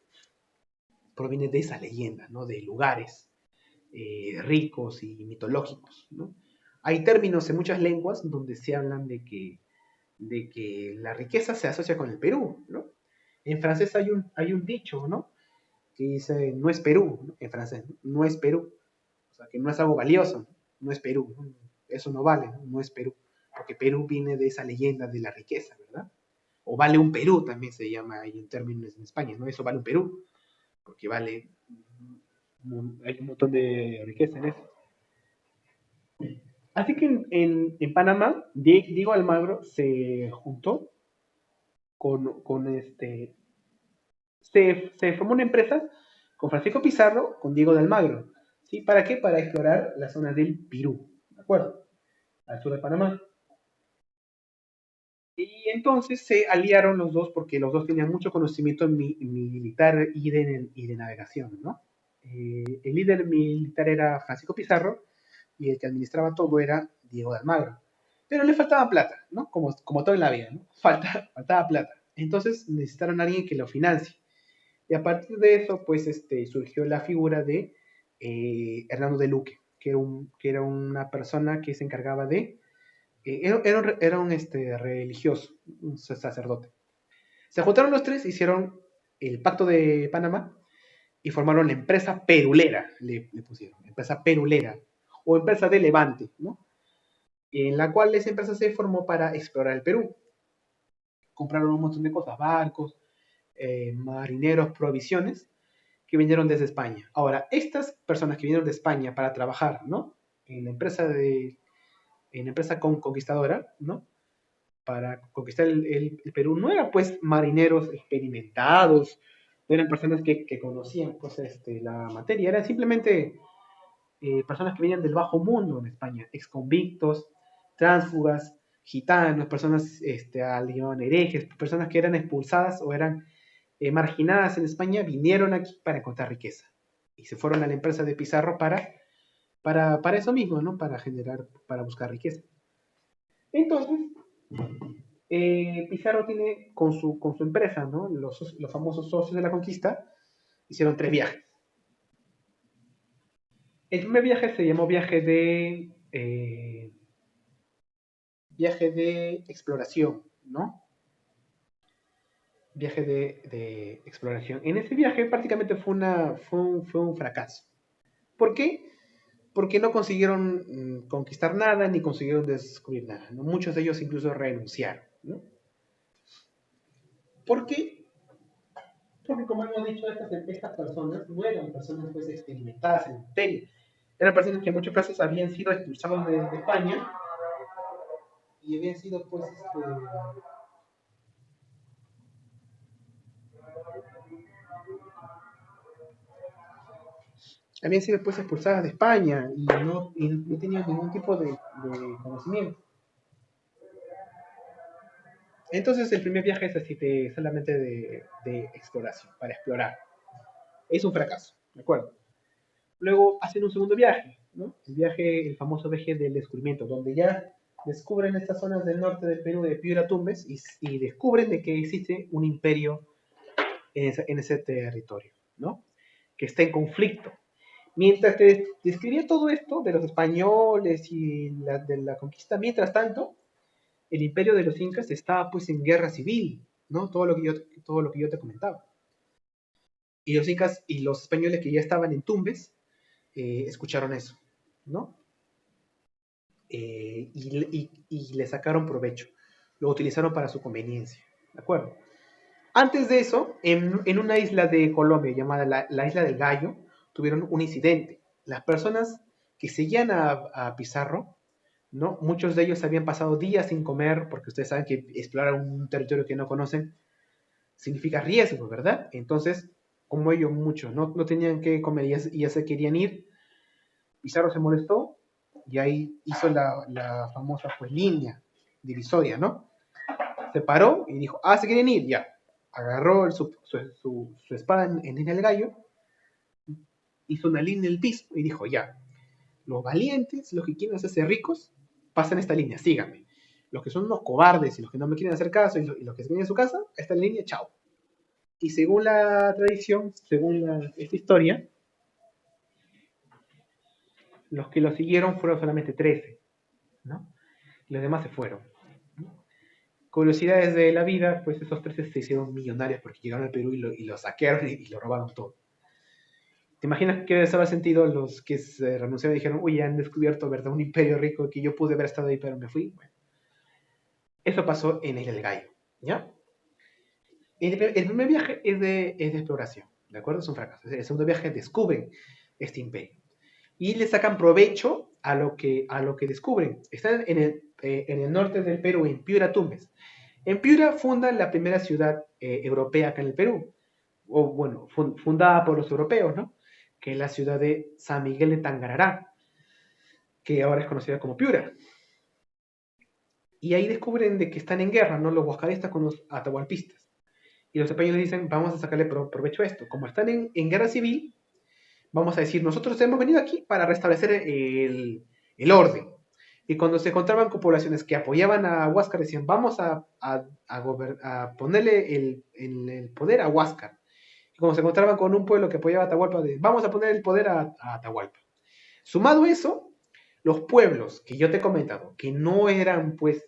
proviene de esa leyenda, ¿no? De lugares ricos y mitológicos, ¿no? Hay términos en muchas lenguas donde se hablan de que la riqueza se asocia con el Perú, ¿no? En francés hay un dicho, ¿no? Que dice, no es Perú, ¿no? En francés, no es Perú. O sea, que no es algo valioso, no es Perú, ¿no? Eso no vale, ¿no? No es Perú, porque Perú viene de esa leyenda de la riqueza, ¿verdad? O vale un Perú, también se llama, hay un término en España, ¿no? Eso vale un Perú, porque vale, hay un montón de riqueza en eso. Así que en Panamá, Diego Almagro se juntó con se formó una empresa con Francisco Pizarro, con Diego de Almagro. ¿Sí? ¿Para qué? Para explorar la zona del Pirú, ¿de acuerdo? Al sur de Panamá. Y entonces se aliaron los dos porque los dos tenían mucho conocimiento militar y de navegación, ¿no? El líder militar era Francisco Pizarro y el que administraba todo era Diego de Almagro. Pero le faltaba plata, ¿no? Como todo en la vida, ¿no? Faltaba plata. Entonces necesitaron a alguien que lo financie. Y a partir de eso, pues surgió la figura de Hernando de Luque, que era una persona que se encargaba de era un religioso, un sacerdote. Se juntaron los tres, hicieron el Pacto de Panamá y formaron la empresa perulera, le pusieron, empresa perulera o empresa de Levante, ¿no? En la cual esa empresa se formó para explorar el Perú. Compraron un montón de cosas, barcos, marineros, provisiones, que vinieron desde España. Ahora, estas personas que vinieron de España para trabajar, ¿no? En la empresa en la empresa conquistadora, ¿no? Para conquistar el Perú no eran pues marineros experimentados, no eran personas que conocían pues la materia, eran simplemente personas que venían del bajo mundo en España, exconvictos, tránsfugas, gitanos, personas al llamaban herejes, personas que eran expulsadas o eran marginadas en España, vinieron aquí para encontrar riqueza y se fueron a la empresa de Pizarro para eso mismo, ¿no? Para generar, para buscar riqueza. Entonces, Pizarro tiene con su empresa, ¿no? Los famosos socios de la conquista, hicieron tres viajes. El primer viaje se llamó viaje de exploración, ¿no? Viaje de exploración. En ese viaje prácticamente fue un fracaso. ¿Por qué? Porque no consiguieron conquistar nada ni consiguieron descubrir nada, ¿no? Muchos de ellos incluso renunciaron, ¿no? ¿Por qué? Porque como hemos dicho, estas personas no eran personas pues experimentadas en el materia. Eran personas que en muchos casos habían sido expulsados de España y habían sido pues habían sido pues expulsadas de España y no tenían ningún tipo de conocimiento. Entonces el primer viaje es así solamente de exploración, para explorar. Es un fracaso, ¿de acuerdo? Luego hacen un segundo viaje, ¿no? El famoso viaje del descubrimiento, donde ya descubren estas zonas del norte del Perú de Piura Tumbes y descubren de que existe un imperio en ese territorio, ¿no? Que está en conflicto. Mientras te describía todo esto de los españoles y de la conquista, mientras tanto, el imperio de los incas estaba pues en guerra civil, ¿no? Todo lo que yo te comentaba. Y los incas y los españoles que ya estaban en Tumbes escucharon eso, ¿no? Y le sacaron provecho. Lo utilizaron para su conveniencia, ¿de acuerdo? Antes de eso, en una isla de Colombia llamada la Isla del Gallo, tuvieron un incidente. Las personas que seguían a Pizarro, ¿no? Muchos de ellos habían pasado días sin comer, porque ustedes saben que explorar un territorio que no conocen significa riesgo, ¿verdad? Entonces, como ellos muchos no tenían que comer y ya se querían ir, Pizarro se molestó y ahí hizo la famosa pues, línea divisoria, ¿no? Se paró y dijo, se quieren ir, ya. Agarró su espada en el gallo, hizo una línea en el piso y dijo, ya, los valientes, los que quieren hacerse ricos, pasan esta línea, síganme. Los que son unos cobardes y los que no me quieren hacer caso y los que se vienen a su casa, esta línea, chao. Y según la tradición, esta historia, los que lo siguieron fueron solamente 13, ¿no? Y los demás se fueron. Curiosidades de la vida, pues esos 13 se hicieron millonarios porque llegaron al Perú y lo saquearon y lo robaron todo. ¿Te imaginas qué les habrá sentido los que se renunciaron y dijeron, uy, han descubierto, ¿verdad? Un imperio rico que yo pude haber estado ahí, pero me fui? Bueno, eso pasó en el Gallo, ¿ya? El primer viaje es de exploración, ¿de acuerdo? Es un fracaso. El segundo viaje descubren este imperio y le sacan provecho a lo que descubren. Están en el norte del Perú, en Piura Tumbes. En Piura fundan la primera ciudad europea acá en el Perú, o bueno, fundada por los europeos, ¿no? Que es la ciudad de San Miguel de Tangarará, que ahora es conocida como Piura. Y ahí descubren de que están en guerra, ¿no? Los huascaristas con los atahualpistas. Y los españoles dicen, vamos a sacarle provecho a esto. Como están en guerra civil, vamos a decir, nosotros hemos venido aquí para restablecer el orden. Y cuando se encontraban con poblaciones que apoyaban a Huáscar, decían, vamos a ponerle el poder a Huáscar. Y cuando se encontraban con un pueblo que apoyaba a Atahualpa, decían, vamos a poner el poder a Atahualpa. Sumado a eso, los pueblos que yo te he comentado, que no eran pues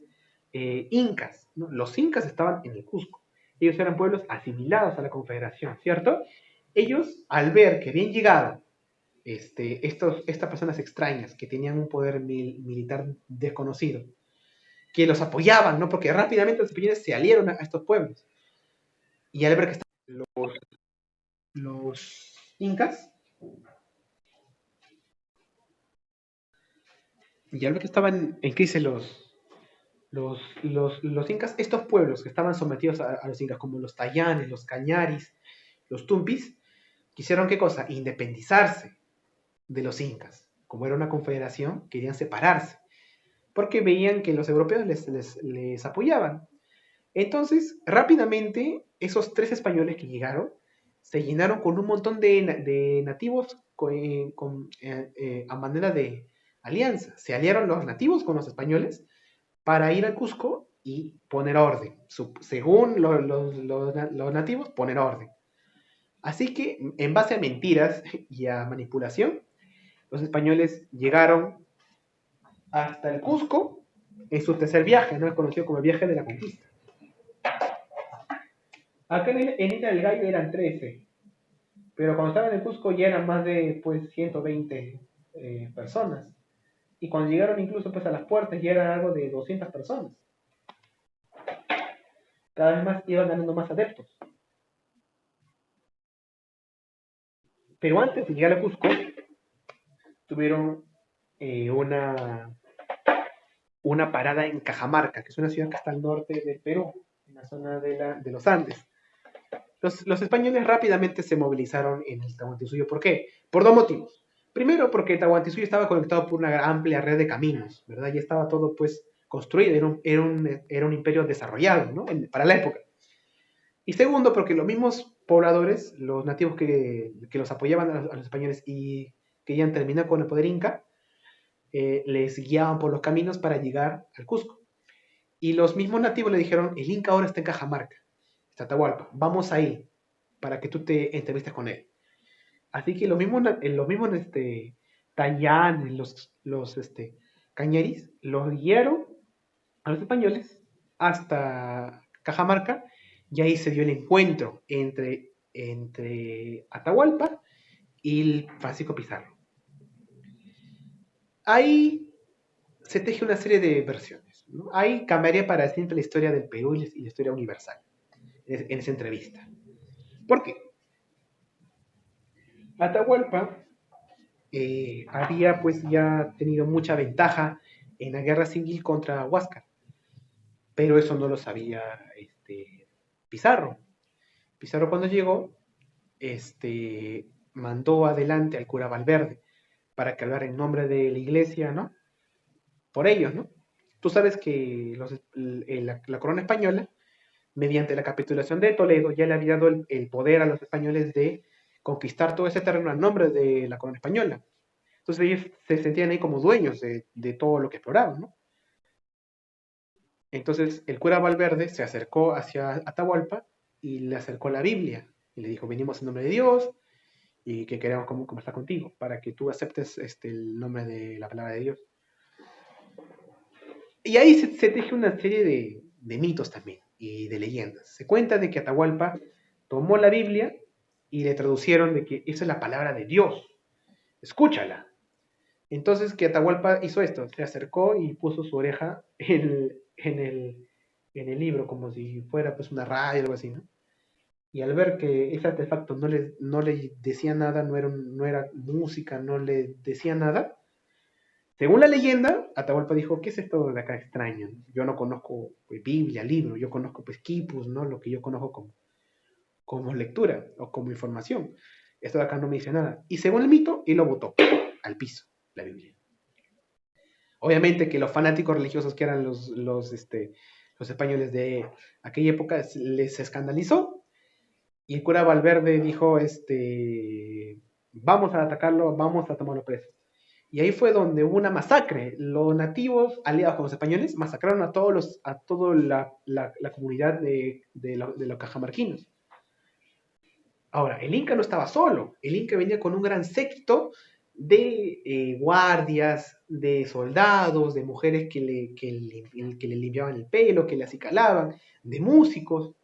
incas, ¿no? Los incas estaban en el Cusco. Ellos eran pueblos asimilados a la Confederación, ¿cierto? Ellos, al ver que habían llegado estas personas extrañas que tenían un poder militar desconocido, que los apoyaban, ¿no? Porque rápidamente los españoles se aliaron a estos pueblos. Y al ver que estaban los incas, y al ver que estaban en crisis los incas, estos pueblos que estaban sometidos a los incas, como los tayanes, los cañaris, los tumpis, quisieron qué cosa? Independizarse de los incas. Como era una confederación, querían separarse, porque veían que los europeos les apoyaban. Entonces, rápidamente, esos 3 españoles que llegaron se llenaron con un montón de nativos a manera de alianza. Se aliaron los nativos con los españoles para ir al Cusco y poner orden. Según los nativos, poner orden. Así que, en base a mentiras y a manipulación, los españoles llegaron hasta el Cusco en su tercer viaje, ¿no? Es conocido como el viaje de la conquista. Acá en Isla del Gallo eran 13, pero cuando estaban en el Cusco ya eran más de pues, 120 personas. Y cuando llegaron incluso pues, a las puertas ya eran algo de 200 personas. Cada vez más iban ganando más adeptos. Pero antes de llegar a Cusco, tuvieron una, una parada en Cajamarca, que es una ciudad que está al norte del Perú, en la zona de los Andes. Los españoles rápidamente se movilizaron en el Tahuantinsuyo. ¿Por qué? Por dos motivos. Primero, porque Tahuantinsuyo estaba conectado por una amplia red de caminos, ¿verdad? Ya estaba todo, pues, construido, era un imperio desarrollado, ¿no? Para la época. Y segundo, porque los mismos pobladores, los nativos que los apoyaban a los españoles y que ya terminaron con el poder inca, les guiaban por los caminos para llegar al Cusco. Y los mismos nativos le dijeron, el inca ahora está en Cajamarca, está Atahualpa, vamos ahí para que tú te entrevistes con él. Así que los mismos Tayán, Cañeris, los guiaron a los españoles hasta Cajamarca y ahí se dio el encuentro entre Atahualpa y el Francisco Pizarro. Ahí se teje una serie de versiones, ¿no? Ahí cambiaría para siempre la historia del Perú y la historia universal en esa entrevista. ¿Por qué? Atahualpa había pues ya tenido mucha ventaja en la guerra civil contra Huáscar, pero eso no lo sabía Pizarro. Pizarro cuando llegó, mandó adelante al cura Valverde para que hablara en nombre de la iglesia, ¿no? Por ellos, ¿no? Tú sabes que la corona española, mediante la capitulación de Toledo, ya le había dado el poder a los españoles de conquistar todo ese terreno a nombre de la corona española. Entonces ellos se sentían ahí como dueños de todo lo que exploraban, ¿no? Entonces el cura Valverde se acercó hacia Atahualpa y le acercó la Biblia y le dijo, venimos en nombre de Dios y que queremos conversar contigo para que tú aceptes el nombre de la palabra de Dios. Y ahí se teje una serie de mitos también y de leyendas. Se cuenta de que Atahualpa tomó la Biblia y le traducieron de que esa es la palabra de Dios, escúchala. Entonces que Atahualpa hizo esto, se acercó y puso su oreja en el libro, como si fuera pues una radio o algo así, ¿no? Y al ver que ese artefacto no le decía nada, no era música, no le decía nada, según la leyenda, Atahualpa dijo, ¿qué es esto de acá extraño? Yo no conozco pues, Biblia, libro, yo conozco pues quipus, ¿no? Lo que yo conozco como lectura o como información. Esto de acá no me dice nada. Y según el mito, él lo botó al piso, la Biblia. Obviamente que los fanáticos religiosos que eran los españoles de aquella época les escandalizó y el cura Valverde dijo, vamos a atacarlo, vamos a tomarlo preso. Y ahí fue donde hubo una masacre. Los nativos aliados con los españoles masacraron a toda la comunidad de los cajamarquinos. Ahora, el Inca no estaba solo. El Inca venía con un gran séquito de guardias, de soldados, de mujeres que le limpiaban el pelo, que le acicalaban, de músicos.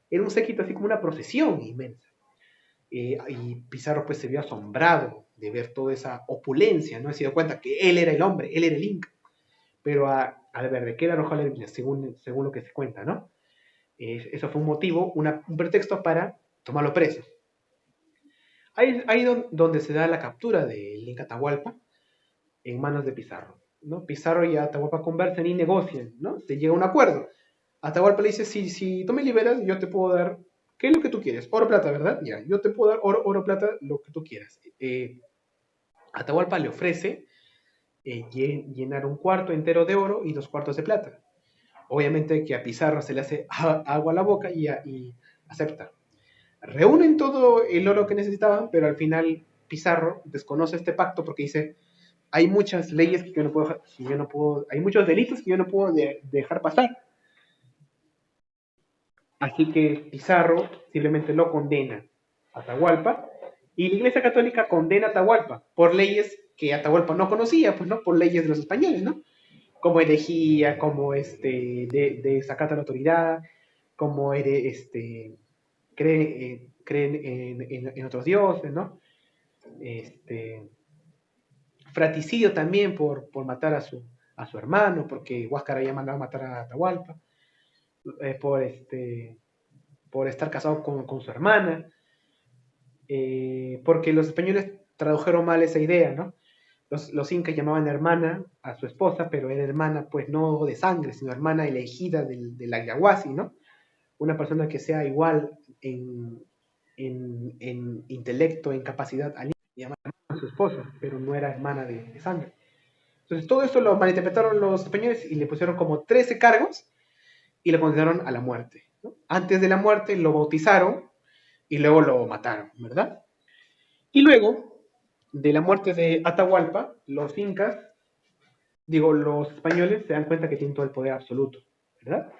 Era un séquito así como una procesión inmensa. Y Pizarro pues se vio asombrado de ver toda esa opulencia, ¿no? Se dio cuenta que él era el hombre, él era el Inca. Pero al ver de qué era arrojó la Biblia, según lo que se cuenta, ¿no? Eso fue un motivo, un pretexto para tomarlo preso. Ahí donde se da la captura del Inca Atahualpa en manos de Pizarro, ¿no? Pizarro y Atahualpa conversan y negocian, ¿no? Se llega a un acuerdo. Atahualpa le dice, si tú me liberas, yo te puedo dar, ¿qué es lo que tú quieres? Oro, plata, ¿verdad? Ya, yo te puedo dar oro, plata, lo que tú quieras. Atahualpa le ofrece llenar un cuarto entero de oro y 2 cuartos de plata. Obviamente que a Pizarro se le hace agua a la boca y acepta. Reúnen todo el oro que necesitaban, pero al final Pizarro desconoce este pacto porque dice, hay muchas leyes que yo no puedo, hay muchos delitos que yo no puedo dejar pasar. Así que Pizarro simplemente lo condena a Atahualpa y la Iglesia Católica condena a Atahualpa por leyes que Atahualpa no conocía, pues no, por leyes de los españoles, ¿no? Como herejía, como de desacato a la autoridad, como creen en otros dioses, ¿no? Fratricidio también por matar a su hermano, porque Huáscar había mandado a matar a Atahualpa, por estar casado con su hermana, porque los españoles tradujeron mal esa idea, ¿no? Los incas llamaban hermana a su esposa, pero era hermana, pues no de sangre, sino hermana elegida del Ayahuasí, ¿no? Una persona que sea igual en intelecto, en capacidad, a su esposa, pero no era hermana de sangre. Entonces todo esto lo malinterpretaron los españoles y le pusieron como 13 cargos y lo condenaron a la muerte, ¿no? Antes de la muerte lo bautizaron y luego lo mataron, ¿verdad? Y luego de la muerte de Atahualpa, los incas, digo, los españoles se dan cuenta que tienen todo el poder absoluto, ¿verdad?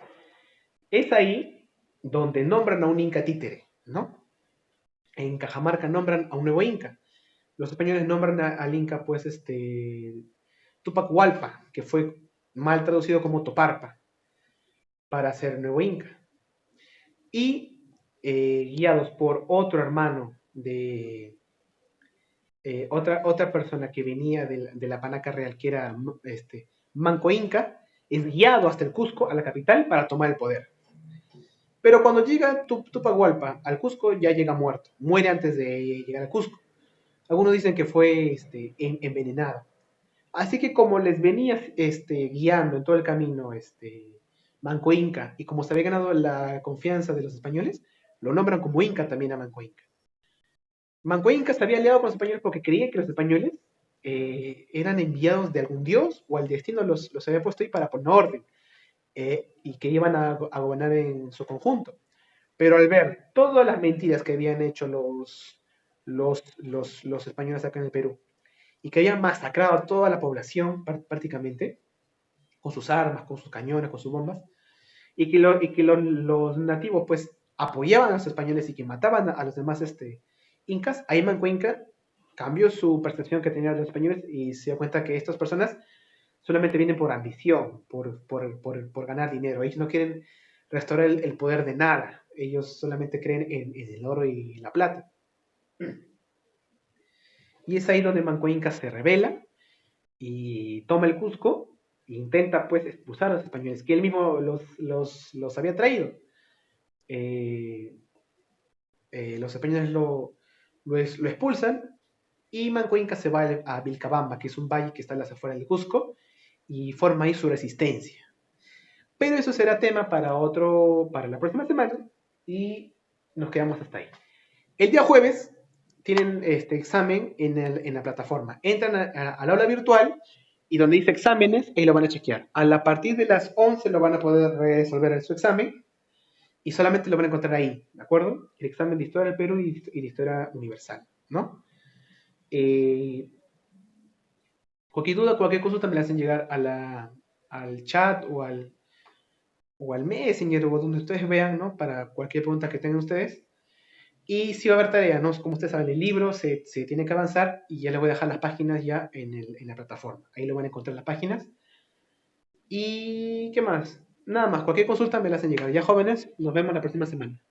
Es ahí donde nombran a un inca títere, ¿no? En Cajamarca nombran a un nuevo inca. Los españoles nombran al inca, pues, Tupac Hualpa, que fue mal traducido como Toparpa, para ser nuevo inca. Y guiados por otro hermano de otra persona que venía de la Panaca Real, que era Manco Inca, es guiado hasta el Cusco, a la capital, para tomar el poder. Pero cuando llega Tupac al Cusco, ya llega muerto. Muere antes de llegar al Cusco. Algunos dicen que fue envenenado. Así que como les venía guiando en todo el camino Manco Inca, y como se había ganado la confianza de los españoles, lo nombran como Inca también a Manco Inca. Manco Inca se había aliado con los españoles porque creía que los españoles eran enviados de algún dios o al destino los había puesto ahí para poner orden y que iban a gobernar en su conjunto. Pero al ver todas las mentiras que habían hecho los españoles acá en el Perú y que habían masacrado a toda la población prácticamente, con sus armas, con sus cañones, con sus bombas, los nativos pues apoyaban a los españoles y que mataban a los demás incas, ahí Manco Inca cambió su percepción que tenían los españoles y se dio cuenta que estas personas solamente vienen por ambición, por ganar dinero. Ellos no quieren restaurar el poder de nada. Ellos solamente creen en el oro y la plata. Y es ahí donde Manco Inca se revela y toma el Cusco e intenta pues expulsar a los españoles, que él mismo los había traído. Eh, los españoles lo expulsan y Manco Inca se va a Vilcabamba, que es un valle que está en las afueras del Cusco, y forma ahí su resistencia. Pero eso será tema para la próxima semana y nos quedamos hasta ahí. El día jueves tienen este examen en la plataforma. Entran al aula virtual y donde dice exámenes, ahí lo van a chequear. A partir de las 11 lo van a poder resolver su examen y solamente lo van a encontrar ahí, ¿de acuerdo? El examen de Historia del Perú y de Historia Universal, ¿no? Eh, cualquier duda, cualquier cosa también le hacen llegar al chat o al Messenger o donde ustedes vean, ¿no? Para cualquier pregunta que tengan ustedes. Y si va a haber tarea, ¿no? Como ustedes saben, el libro se tiene que avanzar y ya les voy a dejar las páginas ya en la plataforma. Ahí lo van a encontrar las páginas. ¿Y qué más? Nada más, cualquier consulta me la hacen llegar. Ya jóvenes, nos vemos la próxima semana.